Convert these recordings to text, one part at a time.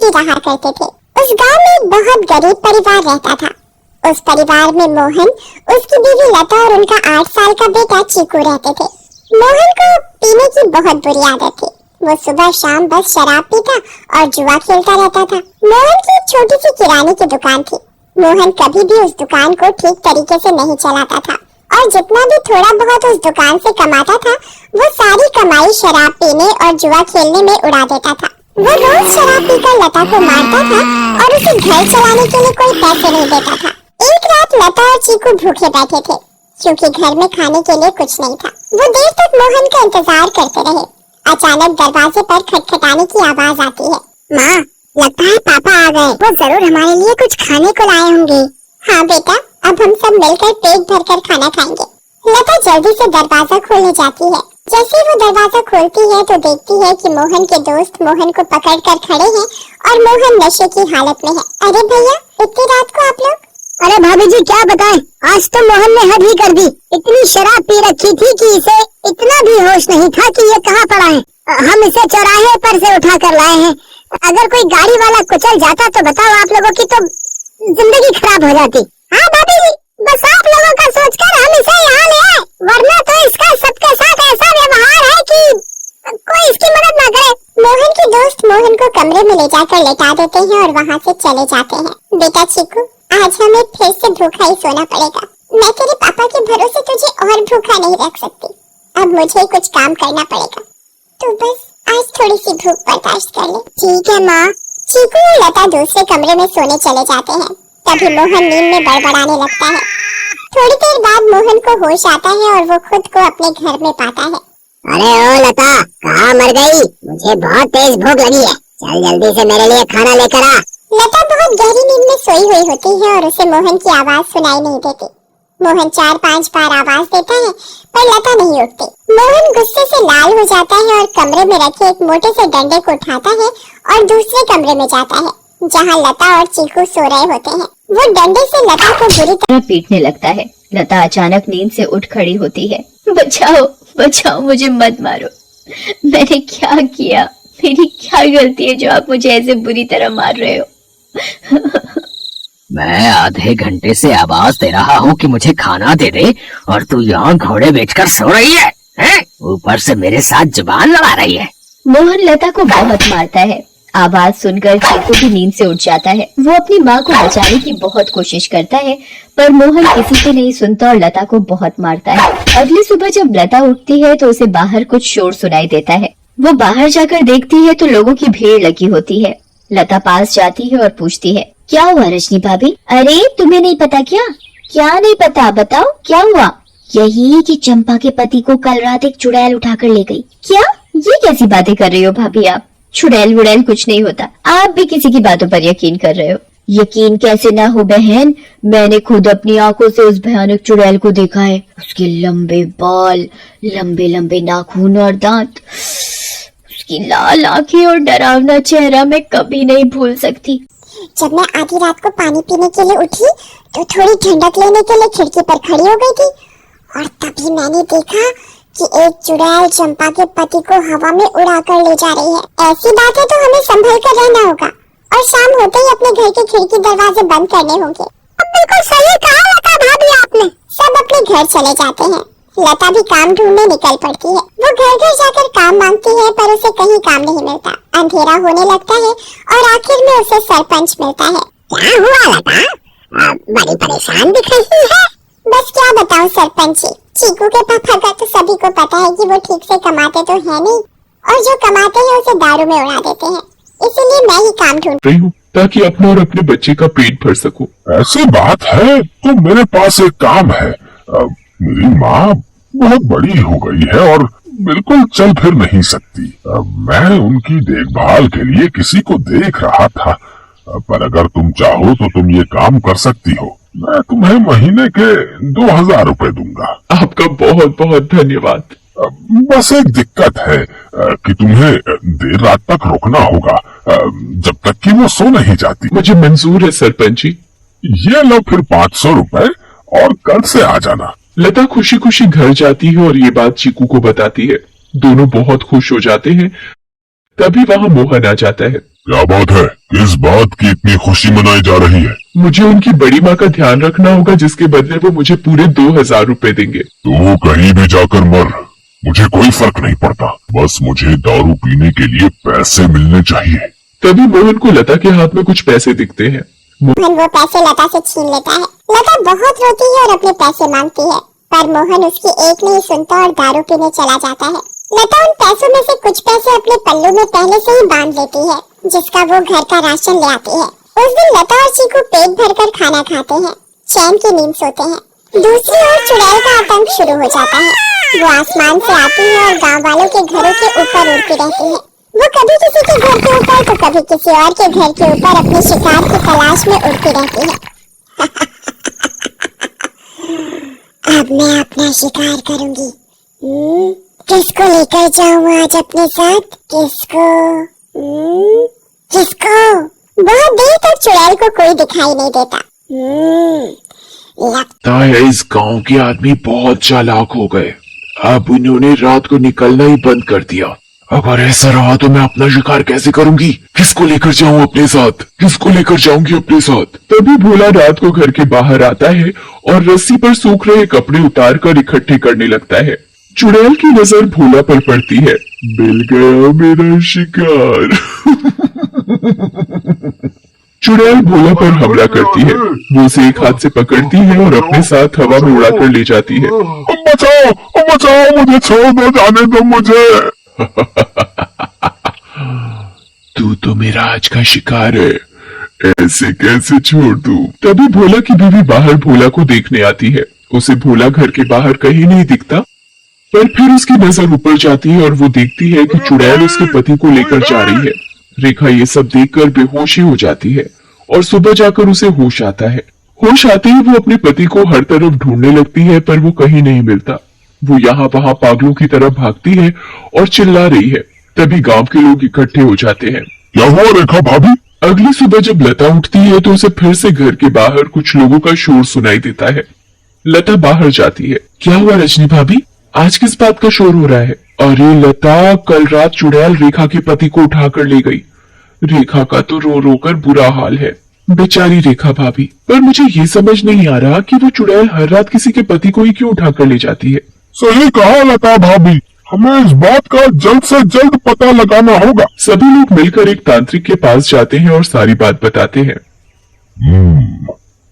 ही रहा करते थे। उस गांव में एक बहुत गरीब परिवार रहता था। उस परिवार में मोहन, उसकी बीवी लता और उनका 8 साल का बेटा चीकू रहते थे। मोहन को पीने की बहुत बुरी आदत थी। वो सुबह शाम बस शराब पीता और जुआ खेलता रहता था। मोहन की एक छोटी सी किराने की दुकान थी। मोहन कभी भी उस दुकान को ठीक तरीके से नहीं चलाता था और जितना भी थोड़ा बहुत उस दुकान से कमाता था वो सारी कमाई शराब पीने और जुआ खेलने में उड़ा देता था। वो रोज शराब पीकर लता को मारता था और उसे घर चलाने के लिए कोई पैसे नहीं देता था। एक रात लता और चीकू भूखे बैठे थे क्योंकि घर में खाने के लिए कुछ नहीं था। वो देर तक मोहन का इंतजार करते रहे। अचानक दरवाजे पर खटखटाने की आवाज आती है। माँ, लगता है पापा आ गए। वो जरूर हमारे लिए कुछ खाने को लाए होंगे। हाँ बेटा, अब हम सब मिलकर पेट भरकर खाना खाएंगे। लता जल्दी से दरवाजा खोलने जाती है। जैसे वो दरवाजा खोलती है तो देखती है कि मोहन के दोस्त मोहन को पकड़कर खड़े हैं और मोहन नशे की हालत में है। अरे भैया, इतनी रात को आप लोग? अरे भाभी जी, क्या बताएं, आज तो मोहन ने हद ही कर दी। इतनी शराब पी रखी थी कि इसे इतना भी होश नहीं था कि ये कहाँ पड़ा है। हम इसे चौराहे पर से उठा कर लाए हैं। अगर कोई गाड़ी वाला कुचल जाता तो बताओ आप लोगों की तो जिंदगी खराब हो जाती। हाँ भाभी जी, बस आप लोगों का सोचकर हम इसे यहाँ ले आए, वरना तो इसका सबके साथ ऐसा व्यवहार है कि कोई इसकी मदद ना करे। मोहन के दोस्त मोहन को कमरे में ले जाकर लेटा देते हैं और वहाँ से चले जाते हैं। बेटा चीकू, आज हमें फिर से भूखा ही सोना पड़ेगा। मैं तेरे पापा के भरोसे तुझे और भूखा नहीं रख सकती। अब मुझे कुछ काम करना पड़ेगा। तू बस आज थोड़ी सी भूख बर्दाश्त कर ले। ठीक है माँ। चीकू और लता दूसरे कमरे में सोने चले जाते हैं। तभी मोहन नींद में बड़बड़ाने लगता है। थोड़ी देर बाद मोहन को होश आता है और वो खुद को अपने घर में पाता है। अरे ओ लता, कहाँ मर गई? मुझे बहुत तेज भूख लगी है। चल जल्दी से मेरे लिए खाना लेकर आ। लता बहुत गहरी नींद में सोई हुई होती है और उसे मोहन की आवाज सुनाई नहीं देती। मोहन 4-5 बार आवाज देता है पर लता नहीं उठती। मोहन गुस्से से लाल हो जाता है और कमरे में रखे एक मोटे से डंडे को उठाता है और दूसरे कमरे में जाता है जहाँ लता और चीकू सो रहे होते हैं। वो डंडे से लता को बुरी तरह पीटने लगता है। लता अचानक नींद से उठ खड़ी होती है। बचाओ बचाओ, मुझे मत मारो। मैंने क्या किया? मेरी क्या गलती है जो आप मुझे ऐसे बुरी तरह मार रहे हो? मैं आधे घंटे से आवाज दे रहा हूँ कि मुझे खाना दे दे और तू यहाँ घोड़े बेचकर सो रही है, हैं? ऊपर से मेरे साथ जुबान लड़ा रही है। मोहन लता को बहुत मारता है। आवाज सुनकर चीकू भी नींद से उठ जाता है। वो अपनी माँ को बचाने की बहुत कोशिश करता है पर मोहन किसी से नहीं सुनता और लता को बहुत मारता है। अगली सुबह जब लता उठती है तो उसे बाहर कुछ शोर सुनाई देता है। वो बाहर जाकर देखती है तो लोगों की भीड़ लगी होती है। लता पास जाती है और पूछती है, क्या हुआ रजनी भाभी? अरे तुम्हें नहीं पता क्या? क्या नहीं पता, बताओ क्या हुआ? यही कि चंपा के पति को कल रात एक चुड़ैल उठाकर ले गई। क्या? ये कैसी बातें कर रही हो भाभी आप? चुड़ैल वुड़ैल कुछ नहीं होता। आप भी किसी की बातों पर यकीन कर रहे हो। यकीन कैसे ना हो बहन, मैंने खुद अपनी आंखों से उस भयानक चुड़ैल को देखा है। उसके लंबे बाल, लंबे लंबे नाखून और दांत, उसकी लाल आंखें और डरावना चेहरा मैं कभी नहीं भूल सकती। जब मैं आधी रात को पानी पीने के लिए उठी तो थोड़ी ठंडक लेने के लिए खिड़की पर खड़ी हो गई थी और तभी मैंने देखा कि एक चुड़ैल चंपा के पति को हवा में उड़ाकर ले जा रही है। ऐसी बातें तो हमें संभल कर रहना होगा और शाम होते ही अपने घर के खिड़की दरवाजे बंद करने होंगे। अब बिल्कुल सही कहा लता भाभी आपने। सब अपने घर चले जाते हैं। लता भी काम ढूंढने निकल पड़ती है। वो घर घर जाकर काम मांगती है पर उसे कहीं काम नहीं मिलता। अंधेरा होने लगता है और आखिर में उसे सरपंच मिलता है। क्या हुआ लता? बड़ी परेशान दिख रही है। बस क्या बताऊं सरपंच जी, चीकू के पापा का तो सभी को पता है कि वो ठीक से कमाते तो है नहीं और जो कमाते हैं उसे दारू में उड़ा देते हैं। इसीलिए मैं ही काम ढूंढ रही हूँ ताकि अपना और अपने बच्चे का पेट भर सकूं। ऐसी बात है तो मेरे पास एक काम है। मेरी माँ बहुत बड़ी हो गई है और बिल्कुल चल फिर नहीं सकती। मैं उनकी देखभाल के लिए किसी को देख रहा था, पर अगर तुम चाहो तो तुम ये काम कर सकती हो। मैं तुम्हें महीने के 2000 रुपए दूंगा। आपका बहुत बहुत धन्यवाद। बस एक दिक्कत है कि तुम्हें देर रात तक रुकना होगा, जब तक कि वो सो नहीं जाती। मुझे मंजूर है सरपंच जी। ये लो फिर 500 रुपए और कल से आ जाना। लता खुशी खुशी घर जाती है और ये बात चीकू को बताती है। दोनों बहुत खुश हो जाते हैं। तभी वहाँ मोहन आ जाता है। क्या बात है? किस बात की इतनी खुशी मनाई जा रही है? मुझे उनकी बड़ी माँ का ध्यान रखना होगा, जिसके बदले वो मुझे पूरे 2000 रुपए देंगे। तो कहीं भी जाकर मर, मुझे कोई फर्क नहीं पड़ता। बस मुझे दारू पीने के लिए पैसे मिलने चाहिए। तभी मोहन को लता के हाथ में कुछ पैसे दिखते हैं। मोहन वो पैसे लता से छीन लेता है। लता बहुत रोती है और अपने पैसे मांगती है, पर मोहन उसकी एक नहीं सुनता और दारू पीने चला जाता है। लता उन पैसों में से कुछ पैसे अपने पल्लू में पहले से ही बांध लेती है, जिसका वो घर का राशन ले आती है। उस दिन लता और चीकू पेट भरकर खाना खाते हैं, चैन की नींद सोते हैं। दूसरी ओर चुड़ैल का आतंक शुरू हो जाता है। वो आसमान से आती है और गांव वालों के घरों के ऊपर उड़ती रहती है। वो कभी किसी के घर के ऊपर तो कभी किसी और के घर के ऊपर अपने शिकार की तलाश में उड़ती रहती है। अब मैं अपना शिकार करूंगी। किसको लेकर जाऊं आज अपने साथ? किसको? बहुत देर तक चुड़ैल को कोई दिखाई नहीं देता। लगता है इस गांव के आदमी बहुत चालाक हो गए। अब उन्होंने रात को निकलना ही बंद कर दिया। अगर ऐसा रहा तो मैं अपना शिकार कैसे करूंगी? किसको लेकर जाऊं अपने साथ? किसको लेकर जाऊंगी अपने साथ? तभी भोला रात को घर के बाहर आता है और रस्सी पर सूख रहे कपड़े उतार कर इकट्ठे करने लगता है। चुड़ैल की नजर भोला पर पड़ती है। मिल गया मेरा शिकार। चुड़ैल भोला पर हमला करती है। वो उसे एक हाथ से पकड़ती है और अपने साथ हवा में उड़ाकर ले जाती है। बचाओ, बचाओ, मुझे छोड़ दो, जाने दो मुझे। तू तो मेरा आज का शिकार है, ऐसे कैसे छोड़ दूं? तभी भोला की बीवी बाहर भोला को देखने आती है। उसे भोला घर के बाहर कहीं नहीं दिखता, पर फिर उसकी नजर ऊपर जाती है और वो देखती है कि चुड़ैल उसके पति को लेकर जा रही है। रेखा ये सब देखकर बेहोशी हो जाती है और सुबह जाकर उसे होश आता है। होश आते ही वो अपने पति को हर तरफ ढूंढने लगती है, पर वो कहीं नहीं मिलता। वो यहाँ वहाँ पागलों की तरह भागती है और चिल्ला रही है। तभी गांव के लोग इकट्ठे हो जाते हैं। क्या हुआ रेखा भाभी? अगली सुबह जब लता उठती है तो उसे फिर से घर के बाहर कुछ लोगों का शोर सुनाई देता है। लता बाहर जाती है। क्या हुआ रजनी भाभी, आज किस बात का शोर हो रहा है? अरे लता, कल रात चुड़ैल रेखा के पति को उठाकर ले गई। रेखा का तो रो रो कर बुरा हाल है। बेचारी रेखा भाभी। पर मुझे ये समझ नहीं आ रहा कि वो चुड़ैल हर रात किसी के पति को ही क्यों उठाकर ले जाती है। सही कहा लता भाभी, हमें इस बात का जल्द से जल्द पता लगाना होगा। सभी लोग मिलकर एक तांत्रिक के पास जाते हैं और सारी बात बताते हैं।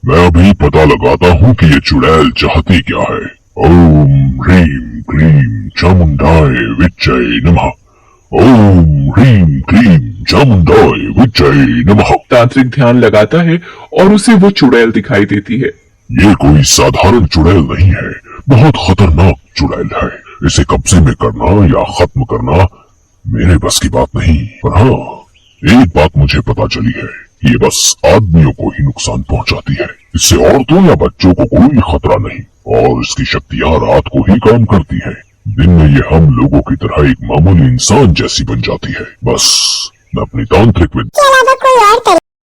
मैं अभी पता लगाता हूँ कि ये चुड़ैल चाहती क्या है। ओम ह्रीम क्लीम चामुंडाय विच्चय नमः। ओम ह्रीम क्लीम चामुंडाय विच्चय नमः। तांत्रिक ध्यान लगाता है और उसे वो चुड़ैल दिखाई देती है। ये कोई साधारण चुड़ैल नहीं है, बहुत खतरनाक चुड़ैल है। इसे कब्जे में करना या खत्म करना मेरे बस की बात नहीं। पर हाँ, एक बात मुझे पता चली है, ये बस आदमियों को ही नुकसान पहुंचाती है। इससे औरतों या बच्चों को कोई खतरा नहीं, और इसकी शक्तियां रात को ही काम करती है। दिन में ये हम लोगों की तरह एक मामूली इंसान जैसी बन जाती है। बस मैं अपनी तांत्रिक विद्या के अलावा कोई और